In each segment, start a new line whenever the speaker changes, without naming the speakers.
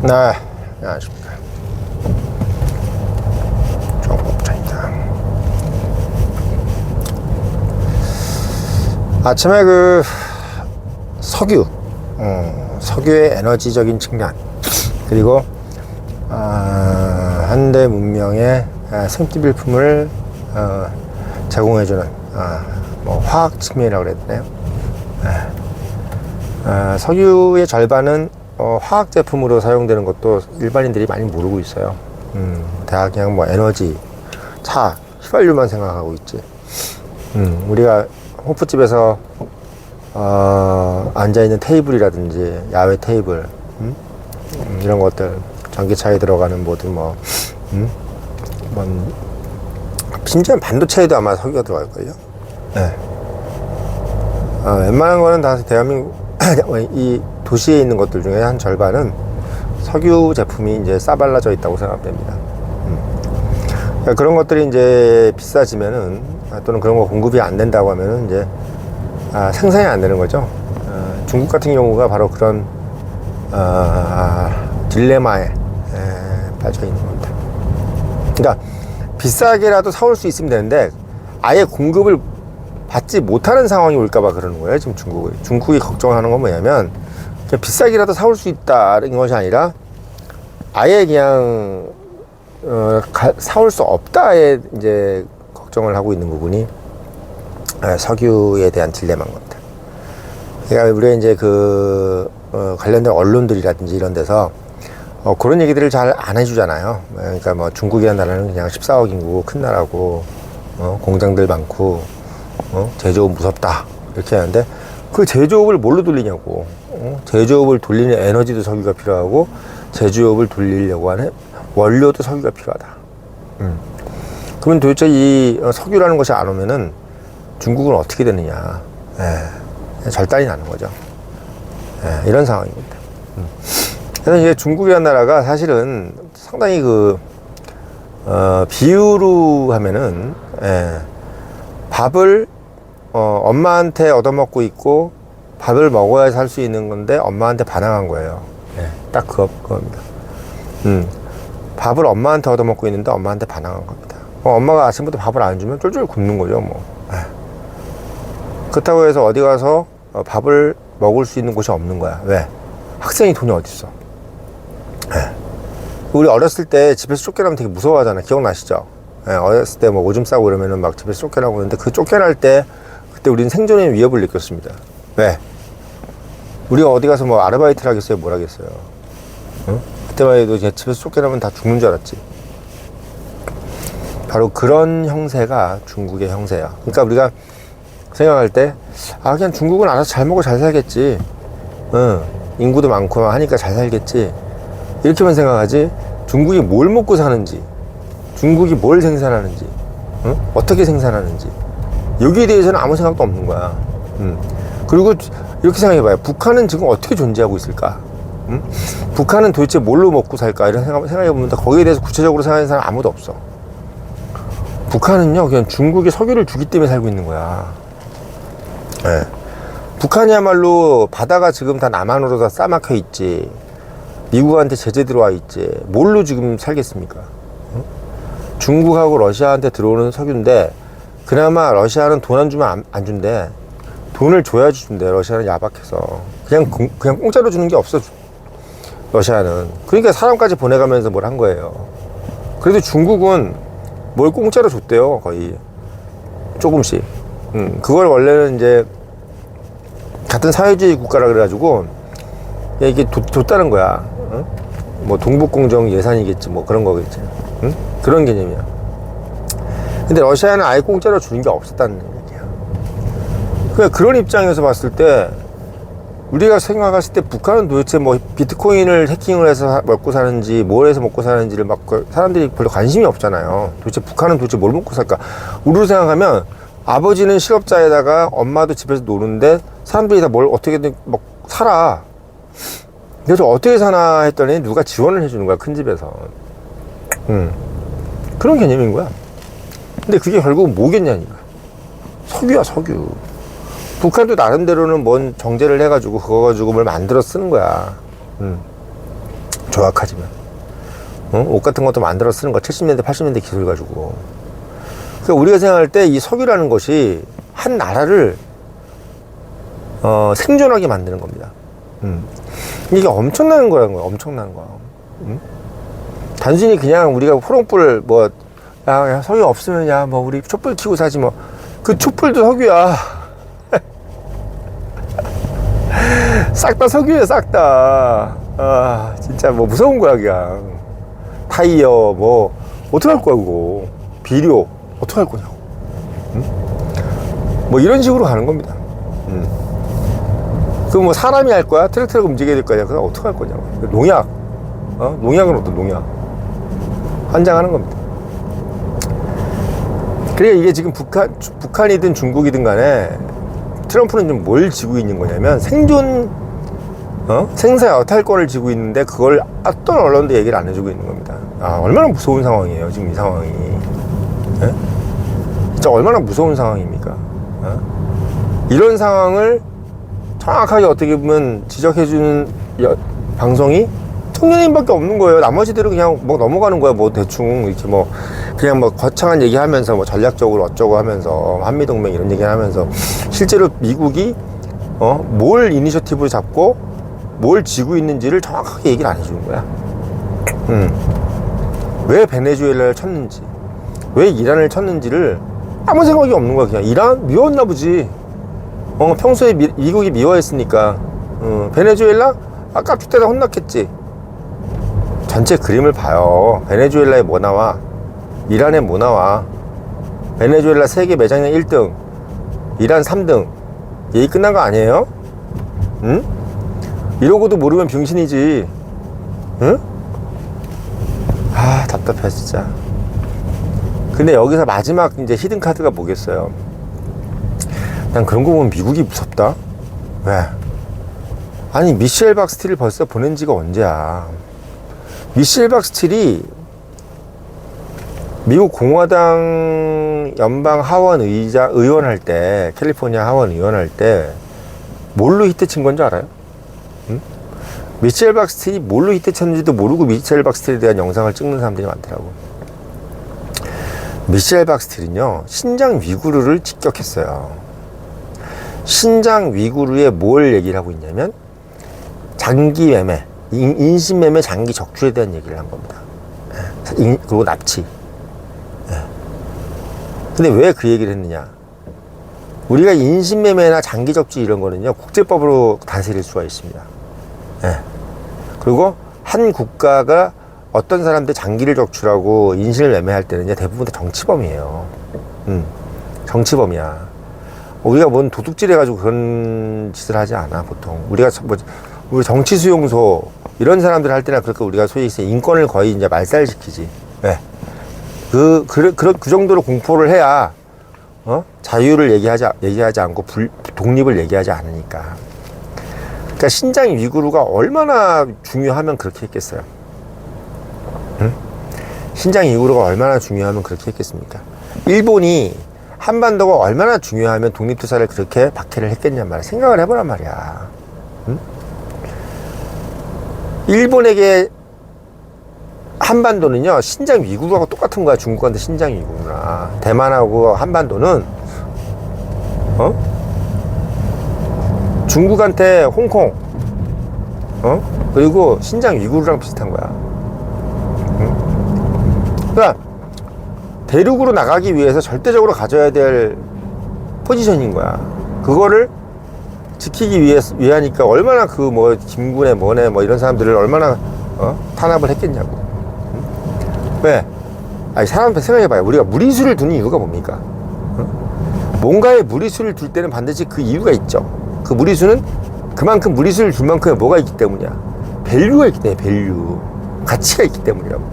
네, 안녕하십니까. 정법자입니다. 아침에 석유의 에너지적인 측면, 그리고 현대 문명의 생필품을 제공해주는 뭐 화학 측면이라고 그래야 되나요? 석유의 절반은 화학 제품으로 사용되는 것도 일반인들이 많이 모르고 있어요. 다 그냥 뭐 에너지, 차, 휘발유만 생각하고 있지. 우리가 호프집에서 앉아있는 테이블이라든지 야외 테이블, 이런 것들, 전기차에 들어가는 모든 심지어 반도체에도 아마 석유가 들어갈걸요. 네. 웬만한 거는 다 대한민국 이 도시에 있는 것들 중에 한 절반은 석유 제품이 이제 싸발라져 있다고 생각됩니다. 그러니까 그런 것들이 이제 비싸지면은, 또는 그런 거 공급이 안 된다고 하면은 이제 생산이 안 되는 거죠. 중국 같은 경우가 바로 그런 딜레마에 빠져 있는 겁니다. 그러니까 비싸게라도 사올 수 있으면 되는데 아예 공급을 받지 못하는 상황이 올까봐 그러는 거예요. 지금 중국이 걱정하는 건 뭐냐면, 그냥 비싸게라도 사올 수 있다는 것이 아니라 아예 그냥 사올 수 없다에 이제 걱정을 하고 있는 부분이 석유에 대한 딜레마인 겁니다. 그러니까 우리가 이제 관련된 언론들이라든지 이런 데서 그런 얘기들을 잘 안 해주잖아요. 그러니까 뭐 중국이라는 나라는 그냥 14억 인구 큰 나라고 공장들 많고 제조업 무섭다 이렇게 하는데, 그 제조업을 뭘로 돌리냐고. 제조업을 돌리는 에너지도 석유가 필요하고, 제조업을 돌리려고 하는 원료도 석유가 필요하다. 그러면 도대체 이 석유라는 것이 안 오면은 중국은 어떻게 되느냐. 절단이 나는 거죠. 이런 상황입니다. 그래서 이제 중국이라는 나라가 사실은 상당히 비유로 하면은 밥을 엄마한테 얻어먹고 있고, 밥을 먹어야 살 수 있는 건데 엄마한테 반항한 거예요. 딱 그겁니다. 밥을 엄마한테 얻어먹고 있는데 엄마한테 반항한 겁니다. 엄마가 아침부터 밥을 안 주면 쫄쫄 굶는 거죠, 뭐. 그렇다고 해서 어디 가서 밥을 먹을 수 있는 곳이 없는 거야. 왜? 학생이 돈이 어딨어. 우리 어렸을 때 집에서 쫓겨나면 되게 무서워하잖아. 기억나시죠? 어렸을 때 뭐 오줌 싸고 그러면은 막 집에서 쫓겨나고 그러는데, 그 쫓겨날 때 그때 우리는 생존의 위협을 느꼈습니다. 왜? 우리가 어디 가서 뭐 아르바이트를 하겠어요? 뭘 하겠어요? 그때만 해도 그냥 집에서 쫓겨나면 다 죽는 줄 알았지. 바로 그런 형세가 중국의 형세야. 그러니까 우리가 생각할 때, 그냥 중국은 알아서 잘 먹고 잘 살겠지. 인구도 많고 하니까 잘 살겠지. 이렇게만 생각하지, 중국이 뭘 먹고 사는지, 중국이 뭘 생산하는지, 어떻게 생산하는지, 여기에 대해서는 아무 생각도 없는 거야. 그리고 이렇게 생각해봐요. 북한은 지금 어떻게 존재하고 있을까? 북한은 도대체 뭘로 먹고 살까? 이런 생각해보면 거기에 대해서 구체적으로 생각하는 사람 아무도 없어. 북한은요, 그냥 중국에 석유를 주기 때문에 살고 있는 거야. 북한이야말로 바다가 지금 다 남한으로 다 싸막혀 있지, 미국한테 제재 들어와 있지, 뭘로 지금 살겠습니까? 중국하고 러시아한테 들어오는 석유인데, 그나마 러시아는 돈 안 주면 안 준대. 돈을 줘야지 준대. 러시아는 야박해서 그냥 공짜로 주는 게 없어, 러시아는. 그러니까 사람까지 보내가면서 뭘 한 거예요. 그래도 중국은 뭘 공짜로 줬대요. 거의 조금씩. 그걸 원래는 이제 같은 사회주의 국가라 그래가지고 이게 줬다는 거야. 뭐 동북공정 예산이겠지, 뭐 그런 거겠지. 그런 개념이야. 근데 러시아는 아예 공짜로 주는 게 없었다는 얘기야. 그러니까 그런 입장에서 봤을 때, 우리가 생각했을 때 북한은 도대체 뭐 비트코인을 해킹을 해서 먹고 사는지, 뭘 해서 먹고 사는지를 막 사람들이 별로 관심이 없잖아요. 도대체 뭘 먹고 살까? 우리로 생각하면 아버지는 실업자에다가 엄마도 집에서 노는데 사람들이 다 뭘 어떻게든 막 살아. 그래서 어떻게 사나 했더니 누가 지원을 해주는 거야, 큰 집에서. 그런 개념인 거야. 근데 그게 결국 뭐겠냐니까. 석유야, 석유. 북한도 나름대로는 뭔 정제를 해가지고 그거 가지고 뭘 만들어 쓰는 거야. 정확하지만. 옷 같은 것도 만들어 쓰는 거 70년대, 80년대 기술 가지고. 그러니까 우리가 생각할 때 이 석유라는 것이 한 나라를 생존하게 만드는 겁니다. 이게 엄청난 거라는 거야, 엄청난 거야. 단순히 그냥 우리가 호롱불 뭐, 야, 석유 없으면 야, 뭐, 우리 촛불 켜고 사지 뭐. 그 촛불도 석유야. 싹 다 석유야, 싹 다. 아, 진짜 뭐 무서운 거야, 그냥. 타이어, 뭐, 어떡할 거야, 그거. 비료, 어떡할 거냐고. 뭐 이런 식으로 가는 겁니다. 그럼 뭐 사람이 할 거야? 트랙터가 움직여야 될 거야? 그럼 어떡할 거냐고. 농약. 농약은 어떤 농약? 환장하는 겁니다. 그래, 이게 지금 북한이든 중국이든 간에 트럼프는 좀 뭘 지고 있는 거냐면 생존, 생사 여탈권을 지고 있는데 그걸 어떤 언론도 얘기를 안 해주고 있는 겁니다. 아, 얼마나 무서운 상황이에요, 지금 이 상황이. 예? 진짜 얼마나 무서운 상황입니까? 이런 상황을 정확하게 어떻게 보면 지적해주는 방송이 청년인밖에 없는 거예요. 나머지들은 그냥 뭐 넘어가는 거야. 뭐 대충 이렇게 뭐 그냥 뭐 거창한 얘기하면서 뭐 전략적으로 어쩌고 하면서 한미동맹 이런 얘기하면서 실제로 미국이 뭘 이니셔티브를 잡고 뭘 지고 있는지를 정확하게 얘기를 안 해주는 거야. 왜 베네수엘라를 쳤는지, 왜 이란을 쳤는지를 아무 생각이 없는 거야. 그냥 이란 미웠나 보지. 평소에 미국이 미워했으니까. 베네수엘라 깝죽대다 혼났겠지. 전체 그림을 봐요. 베네수엘라에 뭐 나와? 이란에 뭐 나와? 베네수엘라 세계 매장량 1등, 이란 3등. 얘기 끝난 거 아니에요? 응? 이러고도 모르면 병신이지. 응? 아, 답답해 진짜. 근데 여기서 마지막 이제 히든 카드가 뭐겠어요? 난 그런 거 보면 미국이 무섭다. 왜? 아니, 미셸 박스틸을 벌써 보낸 지가 언제야? 미셸 박스틸이 미국 공화당 연방 하원 의원 할 때, 캘리포니아 하원 의원 할 때 뭘로 히트 친 건 줄 알아요? 응? 미셸 박스틸이 뭘로 히트 쳤는지도 모르고 미셸 박스틸에 대한 영상을 찍는 사람들이 많더라고. 미셸 박스틸은요, 신장 위구르를 직격했어요. 신장 위구르에 뭘 얘기를 하고 있냐면 장기 매매, 인신 매매 장기 적출에 대한 얘기를 한 겁니다. 그리고 납치. 근데 왜 그 얘기를 했느냐? 우리가 인신 매매나 장기 적출 이런 거는요, 국제법으로 다스릴 수가 있습니다. 그리고 한 국가가 어떤 사람들 장기를 적출하고 인신을 매매할 때는 대부분 다 정치범이에요. 정치범이야. 우리가 뭔 도둑질 해가지고 그런 짓을 하지 않아, 보통. 우리가 우리 정치 수용소, 이런 사람들 할 때나 그렇게 우리가 소위 인권을 거의 이제 말살시키지. 네. 그 정도로 공포를 해야, 자유를 얘기하지 않고 독립을 얘기하지 않으니까. 그러니까 신장 위구르가 얼마나 중요하면 그렇게 했겠어요? 응? 신장 위구르가 얼마나 중요하면 그렇게 했겠습니까? 일본이 한반도가 얼마나 중요하면 독립투사를 그렇게 박해를 했겠냔 말이야. 생각을 해보란 말이야. 응? 일본에게 한반도는요, 신장 위구르하고 똑같은 거야. 중국한테 신장 위구르나. 대만하고 한반도는, 중국한테 홍콩, 그리고 신장 위구르랑 비슷한 거야. 그러니까 대륙으로 나가기 위해서 절대적으로 가져야 될 포지션인 거야. 그거를 지키기 위하니까 얼마나 그 뭐 김군에 뭐네 뭐 이런 사람들을 얼마나 탄압을 했겠냐고. 왜? 아니, 사람 생각해봐요. 우리가 무리수를 두는 이유가 뭡니까? 뭔가에 무리수를 둘 때는 반드시 그 이유가 있죠. 그 무리수는 그만큼 무리수를 줄 만큼의 뭐가 있기 때문이야. 밸류가 있기 때문에, 밸류. 가치가 있기 때문이라고.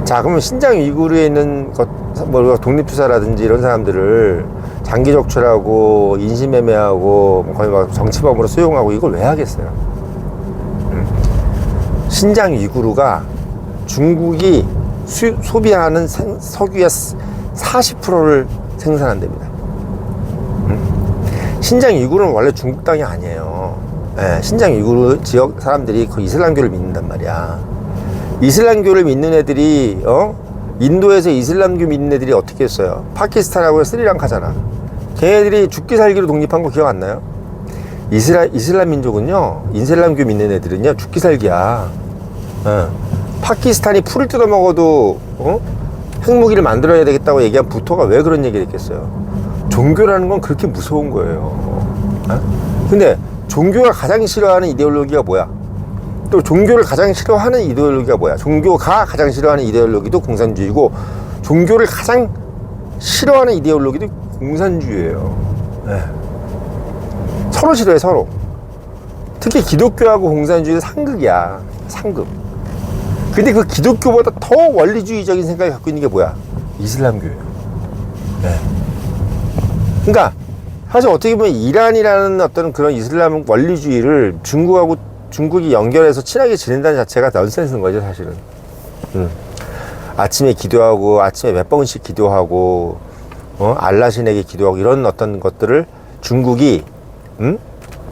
자, 그러면 신장 위구르에 있는 뭐 독립투사라든지 이런 사람들을 장기 적출하고 인신매매하고 거의 막 정치범으로 수용하고 이걸 왜 하겠어요? 신장 위구르가 중국이 소비하는 석유의 40%를 생산한답니다. 신장 위구르는 원래 중국 땅이 아니에요. 예, 신장 위구르 지역 사람들이 그 이슬람교를 믿는단 말이야. 이슬람교를 믿는 애들이 인도에서 이슬람교 믿는 애들이 어떻게 했어요? 파키스탄하고 스리랑카잖아. 걔네들이 죽기 살기로 독립한 거 기억 안 나요? 이슬람 민족은요, 이슬람교 믿는 애들은요, 죽기 살기야. 파키스탄이 풀을 뜯어 먹어도 핵무기를 만들어야 되겠다고 얘기한 부토가 왜 그런 얘기를 했겠어요? 종교라는 건 그렇게 무서운 거예요. 근데 종교가 가장 싫어하는 이데올로기가 뭐야? 또 종교를 가장 싫어하는 이데올로기가 뭐야? 종교가 가장 싫어하는 이데올로기도 공산주의고, 종교를 가장 싫어하는 이데올로기도 공산주의예요. 네. 서로 싫어해, 서로. 특히 기독교하고 공산주의는 상극이야. 상극. 근데 그 기독교보다 더 원리주의적인 생각을 갖고 있는 게 뭐야? 이슬람교예요. 네. 그러니까 사실 어떻게 보면 이란이라는 어떤 그런 이슬람 원리주의를 중국이 연결해서 친하게 지낸다는 자체가 넌센스인 거죠, 사실은. 아침에 기도하고, 아침에 몇 번씩 기도하고, 알라신에게 기도하고, 이런 어떤 것들을 중국이,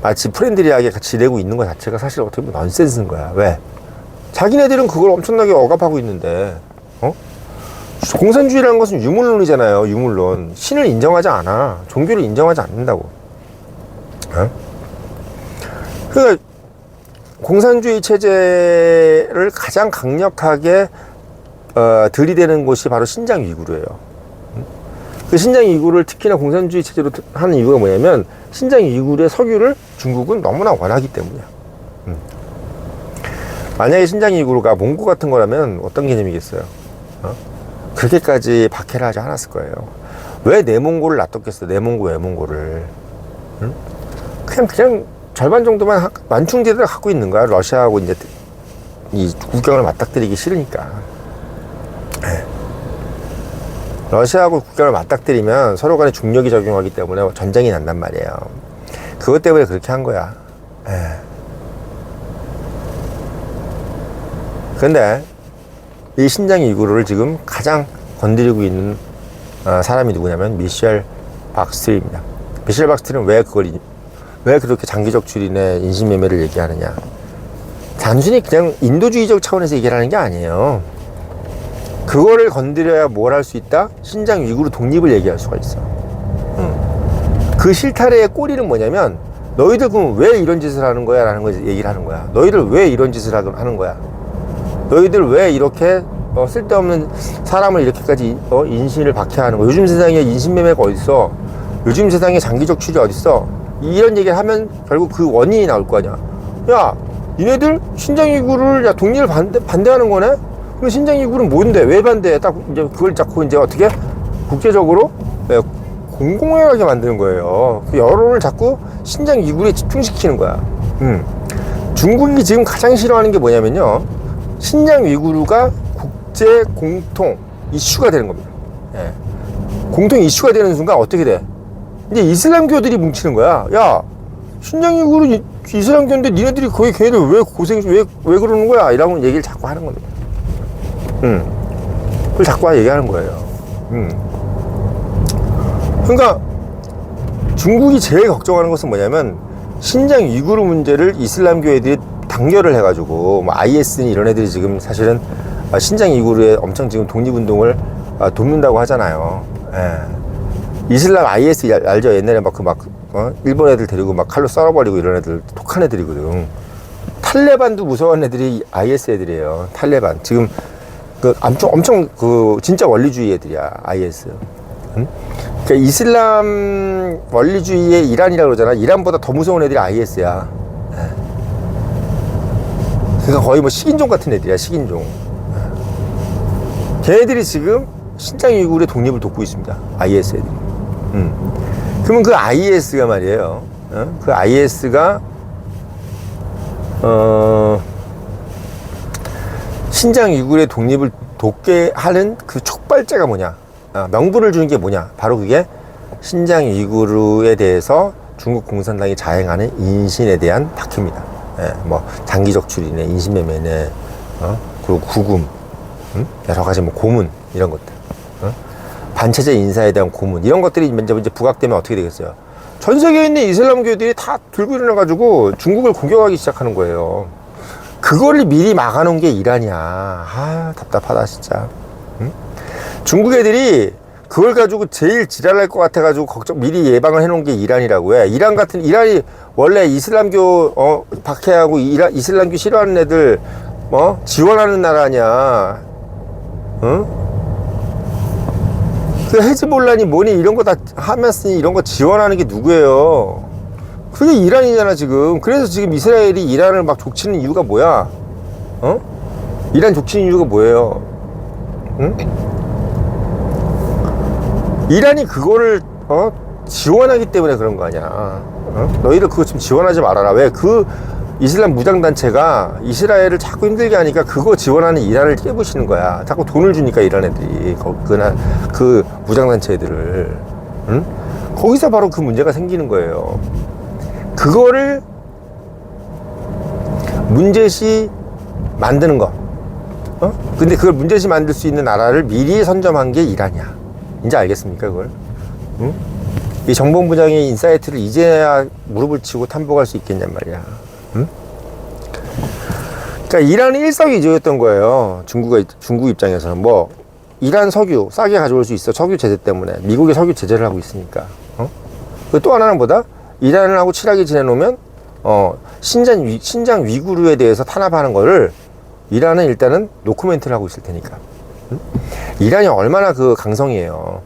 마치 프렌들리하게 같이 지내고 있는 것 자체가 사실 어떻게 보면 넌센스인 거야. 왜? 자기네들은 그걸 엄청나게 억압하고 있는데, 공산주의라는 것은 유물론이잖아요. 유물론. 신을 인정하지 않아. 종교를 인정하지 않는다고. 그러니까 공산주의 체제를 가장 강력하게 들이대는 곳이 바로 신장 위구르예요. 그 신장 위구르를 특히나 공산주의 체제로 하는 이유가 뭐냐면, 신장 위구르의 석유를 중국은 너무나 원하기 때문이야. 만약에 신장 위구르가 몽고 같은 거라면 어떤 개념이겠어요? 그렇게까지 박해를 하지 않았을 거예요. 왜 내몽고를 놔뒀겠어? 내몽고, 외몽고를. 그냥 절반 정도만 만충제들을 갖고 있는 거야. 러시아하고 이제 이 국경을 맞닥뜨리기 싫으니까. 러시아하고 국경을 맞닥뜨리면 서로 간에 중력이 적용하기 때문에 전쟁이 난단 말이에요. 그것 때문에 그렇게 한 거야. 근데 이 신장 위구르를 지금 가장 건드리고 있는 사람이 누구냐면 미셸 박스트리입니다. 미셸 박스트리는 왜 그렇게 장기적 출인의 인신매매를 얘기하느냐? 단순히 그냥 인도주의적 차원에서 얘기를 하는 게 아니에요. 그거를 건드려야 뭘 할 수 있다? 신장 위구르 독립을 얘기할 수가 있어. 그 실타래의 꼬리는 뭐냐면, 너희들 그럼 왜 이런 짓을 하는 거야? 라는 걸 얘기를 하는 거야. 너희들 왜 이런 짓을 하는 거야? 너희들 왜 이렇게 쓸데없는 사람을 이렇게까지 인신을 박해하는 거야? 요즘 세상에 인신매매가 어딨어? 요즘 세상에 장기적 출이 어딨어? 이런 얘기를 하면 결국 그 원인이 나올 거 아니야. 야, 니네들 신장 위구르를 독립을 반대하는 거네? 그럼 신장 위구르는 뭔데? 왜 반대해? 딱 이제 그걸 자꾸 이제 어떻게 국제적으로 공공연하게 만드는 거예요. 그 여론을 자꾸 신장 위구르에 집중시키는 거야. 중국이 지금 가장 싫어하는 게 뭐냐면요, 신장 위구르가 국제 공통 이슈가 되는 겁니다. 공통 이슈가 되는 순간 어떻게 돼? 이제 이슬람교들이 뭉치는 거야. 야, 신장 위구르 이슬람교인데 니네들이 거기 걔네들 왜 그러는 거야? 이라고 얘기를 자꾸 하는 겁니다. 그걸 자꾸 얘기하는 거예요. 그러니까 중국이 제일 걱정하는 것은 뭐냐면, 신장 위구르 문제를 이슬람교 애들이 단결을 해가지고, 뭐 IS니 이런 애들이 지금 사실은 신장 위구르에 엄청 지금 독립운동을 돕는다고 하잖아요. 이슬람 IS 알죠? 옛날에 일본 애들 데리고 막 칼로 썰어버리고 이런 애들 독한 애들이거든. 탈레반도 무서운 애들이 IS 애들이에요. 탈레반. 지금 엄청 진짜 원리주의 애들이야, IS. 그러니까 이슬람 원리주의의 이란이라고 그러잖아. 이란보다 더 무서운 애들이 IS야. 그러니까 거의 뭐 식인종 같은 애들이야, 식인종. 걔네들이 지금 신장 위구르의 독립을 돕고 있습니다, IS 애들이. 그러면 그 IS가 말이에요. 그 IS가 신장 위구르의 독립을 돕게 하는 그 촉발제가 뭐냐? 명분을 주는 게 뭐냐? 바로 그게 신장 위구르에 대해서 중국 공산당이 자행하는 인신에 대한 박해입니다. 뭐 장기적 출인에 인신매매네, 그리고 구금, 여러 가지 뭐 고문 이런 것들, 반체제 인사에 대한 고문 이런 것들이 이제 부각되면 어떻게 되겠어요? 전 세계에 있는 이슬람교들이 다 들고 일어나가지고 중국을 공격하기 시작하는 거예요. 그걸 미리 막아놓은 게 이란이야. 아, 답답하다 진짜. 응? 중국 애들이 그걸 가지고 제일 지랄할 것 같아가지고 미리 예방을 해놓은 게 이란이라고 해. 이란이 원래 이슬람교 박해하고 이슬람교 싫어하는 애들 지원하는 나라 아니야. 응? 그 헤즈볼라니 뭐니 이런 거 다 하마스니 이런 거 지원하는 게 누구예요? 그게 이란이잖아 지금. 그래서 지금 이스라엘이 이란을 막 족치는 이유가 뭐야? 이란 족치는 이유가 뭐예요? 응? 이란이 그거를 지원하기 때문에 그런 거 아니야. 너희들 그거 좀 지원하지 말아라. 왜? 그 이슬람 무장단체가 이스라엘을 자꾸 힘들게 하니까 그거 지원하는 이란을 깨부시는 거야. 자꾸 돈을 주니까 이란 애들이 그 무장단체 애들을. 응? 거기서 바로 그 문제가 생기는 거예요. 그거를 문제시 만드는 거. 근데 그걸 문제시 만들 수 있는 나라를 미리 선점한 게 이란이야. 이제 알겠습니까 그걸? 응? 이 정보부장의 인사이트를 이제야 무릎을 치고 탐복할 수 있겠냔 말이야. 응? 그러니까 이란은 일석이조였던 거예요. 중국 입장에서는 뭐 이란 석유 싸게 가져올 수 있어. 석유 제재 때문에. 미국이 석유 제재를 하고 있으니까. 또 하나는 뭐다? 이란을 하고 친하게 지내놓으면 신장 위구르에 대해서 탄압하는 거를 이란은 일단은 노코멘트를 하고 있을 테니까. 응? 이란이 얼마나 그 강성이에요.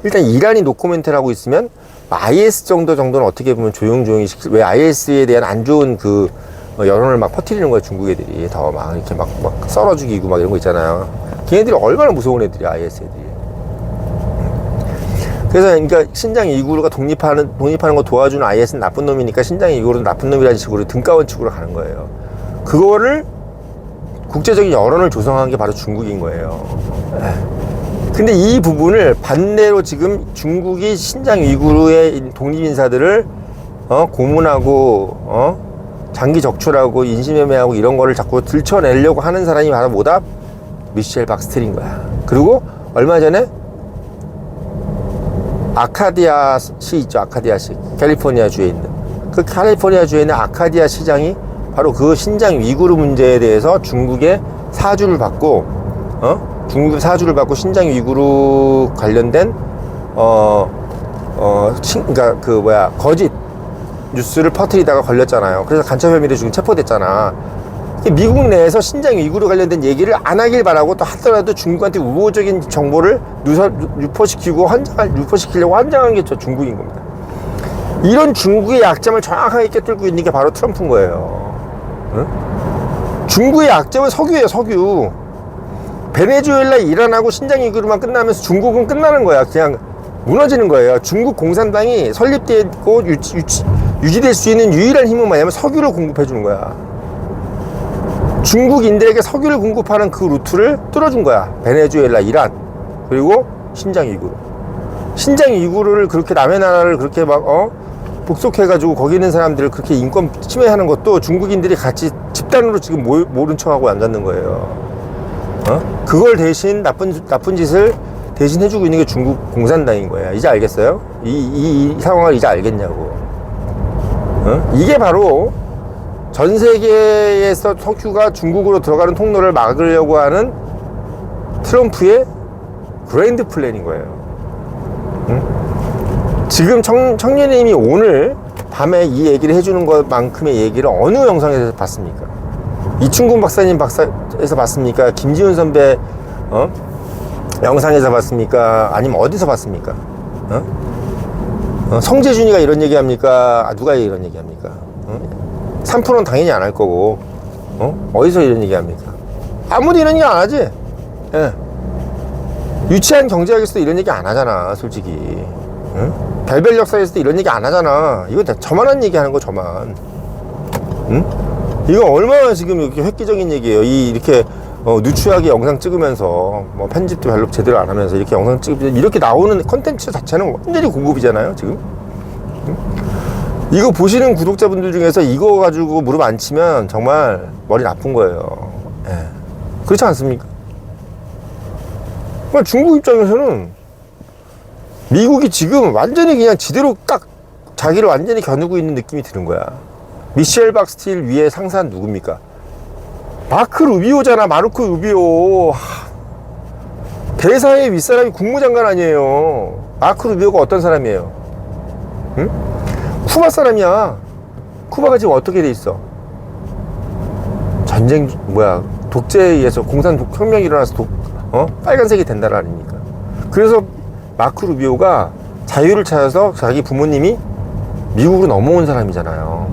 일단 이란이 노코멘트를 하고 있으면 IS 정도는 어떻게 보면 조용히 왜 IS에 대한 안 좋은 그 여론을 막 퍼뜨리는 거야 중국 애들이. 더 막 이렇게 막 썰어 죽이고 막 이런 거 있잖아요. 걔네들이 얼마나 무서운 애들이야 IS 애들이. 그래서 그러니까 신장 위구르가 독립하는 거 도와주는 IS는 나쁜 놈이니까 신장 위구르는 나쁜 놈이라는 식으로 등가원 측으로 가는 거예요. 그거를 국제적인 여론을 조성한 게 바로 중국인 거예요. 근데 이 부분을 반대로 지금 중국이 신장 위구르의 독립인사들을 고문하고 장기 적출하고 인신매매하고 이런 거를 자꾸 들춰내려고 하는 사람이 바로 뭐다? 미셸 박스텔인 거야. 그리고 얼마 전에 아카디아시 있죠. 아카디아시. 캘리포니아주에 있는. 그 캘리포니아주에 있는 아카디아 시장이 바로 그 신장 위구르 문제에 대해서 중국의 사주를 받고, 중국의 사주를 받고 신장 위구르 관련된, 그러니까 거짓 뉴스를 퍼뜨리다가 걸렸잖아요. 그래서 간첩 혐의로 지금 체포됐잖아. 미국 내에서 신장 위구르 관련된 얘기를 안 하길 바라고 또 하더라도 중국한테 우호적인 정보를 유포시키려고 환장한 게 저 중국인 겁니다. 이런 중국의 약점을 정확하게 꿰뚫고 있는 게 바로 트럼프인 거예요. 응? 중국의 약점은 석유예요, 석유. 베네수엘라, 이란하고 신장 위구르만 끝나면서 중국은 끝나는 거야. 그냥 무너지는 거예요. 중국 공산당이 설립되고 유지될 수 있는 유일한 힘은 뭐냐면 석유를 공급해 주는 거야. 중국인들에게 석유를 공급하는 그 루트를 뚫어준 거야. 베네수엘라, 이란, 그리고 신장 위구르. 신장 위구르를 그렇게 남의 나라를 그렇게 막 복속해가지고 거기 있는 사람들을 그렇게 인권 침해하는 것도 중국인들이 같이 집단으로 지금 모른 척하고 앉았는 거예요. 그걸 대신 나쁜 짓을 대신 해주고 있는 게 중국 공산당인 거야. 이제 알겠어요? 이 상황을 이제 알겠냐고. 이게 바로 전 세계에서 석유가 중국으로 들어가는 통로를 막으려고 하는 트럼프의 그랜드 플랜인 거예요. 지금 청년님이 오늘 밤에 이 얘기를 해주는 것만큼의 얘기를 어느 영상에서 봤습니까? 이충근 박사에서 봤습니까? 김지훈 선배 영상에서 봤습니까? 아니면 어디서 봤습니까? 성재준이가 이런 얘기 합니까? 누가 이런 얘기 합니까? 3%는 당연히 안 할 거고, 어디서 이런 얘기 합니까? 아무도 이런 얘기 안 하지? 예. 유치한 경제학에서도 이런 얘기 안 하잖아, 솔직히. 응? 별별 역사에서도 이런 얘기 안 하잖아. 이거 다 저만한 얘기 하는 거, 저만. 응? 이거 얼마나 지금 이렇게 획기적인 얘기예요. 이렇게, 누추하게 영상 찍으면서, 뭐, 편집도 별로 제대로 안 하면서 이렇게 영상 찍으면서 이렇게 나오는 컨텐츠 자체는 완전히 고급이잖아요, 지금. 응? 이거 보시는 구독자분들 중에서 이거 가지고 무릎 안 치면 정말 머리 나쁜 거예요. 예. 그렇지 않습니까? 중국 입장에서는 미국이 지금 완전히 그냥 지대로 딱 자기를 완전히 겨누고 있는 느낌이 드는 거야. 미셸 박스틸 위에 상사는 누굽니까? 마크 루비오잖아. 마르코 루비오. 대사의 윗사람이 국무장관 아니에요. 마크 루비오가 어떤 사람이에요? 응? 쿠바 사람이야. 쿠바가 지금 어떻게 돼 있어? 전쟁 독재에 의해서 공산혁명이 일어나서 빨간색이 된다는 아닙니까? 그래서 마크 루비오가 자유를 찾아서 자기 부모님이 미국으로 넘어온 사람이잖아요.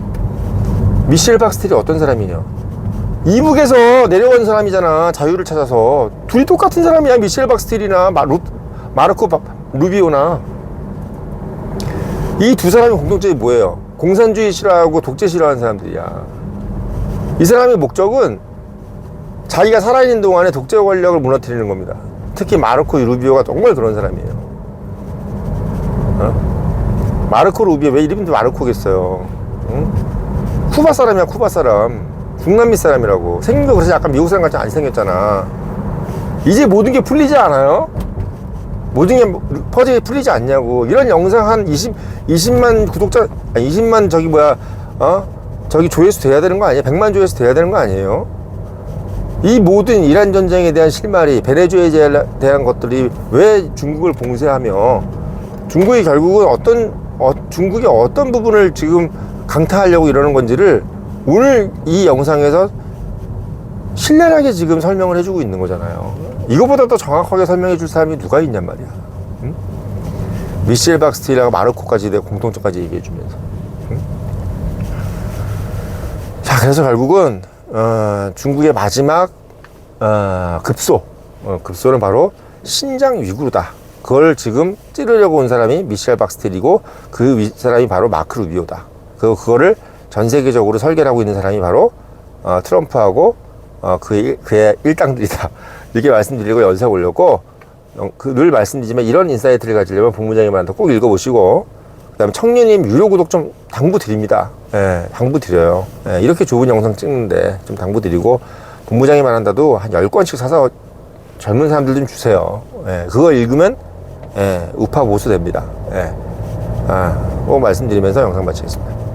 미셸 박스틸이 어떤 사람이냐? 이북에서 내려온 사람이잖아. 자유를 찾아서. 둘이 똑같은 사람이야. 미셸 박스틸이나 마르코 루비오나. 이 두 사람의 공통점이 뭐예요? 공산주의 싫어하고 독재 싫어하는 사람들이야. 이 사람의 목적은 자기가 살아있는 동안에 독재 권력을 무너뜨리는 겁니다. 특히 마르코 루비오가 정말 그런 사람이에요. 마르코 루비오, 왜 이름도 마르코겠어요? 쿠바 사람이야. 쿠바 사람. 중남미 사람이라고. 생긴 거 그래서 약간 미국 사람 같이 안 생겼잖아. 이제 모든 게 풀리지 않아요? 모든 게 퍼즐이 풀리지 않냐고. 이런 영상 한 20만 구독자, 아니 20만 저기 조회수 돼야 되는 거 아니에요? 100만 조회수 돼야 되는 거 아니에요? 이 모든 이란 전쟁에 대한 실마리, 베네수엘에 대한 것들이 왜 중국을 봉쇄하며 중국이 결국은 중국이 어떤 부분을 지금 강타하려고 이러는 건지를 오늘 이 영상에서 신랄하게 지금 설명을 해주고 있는 거잖아요. 이거보다 더 정확하게 설명해 줄 사람이 누가 있냔 말이야. 응? 미셸 박스틸하고 마르코까지 내 공통점까지 얘기해 주면서. 응? 자, 그래서 결국은 중국의 마지막 급소는 바로 신장 위구르다. 그걸 지금 찌르려고 온 사람이 미셸 박스틸이고 그 사람이 바로 마크 루비오다. 그거를 전 세계적으로 설계를 하고 있는 사람이 바로 트럼프하고 그의 일당들이다. 이렇게 말씀드리고 연락 올렸고, 늘 말씀드리지만 이런 인사이트를 가지려면 본부장님 말한테 꼭 읽어보시고, 그 다음에 청년님 유료 구독 좀 당부드립니다. 예, 당부드려요. 예, 이렇게 좋은 영상 찍는데 좀 당부드리고, 본부장님 말한다도 한 10권씩 사서 젊은 사람들 좀 주세요. 예, 그거 읽으면 우파 보수 됩니다. 꼭 말씀드리면서 영상 마치겠습니다.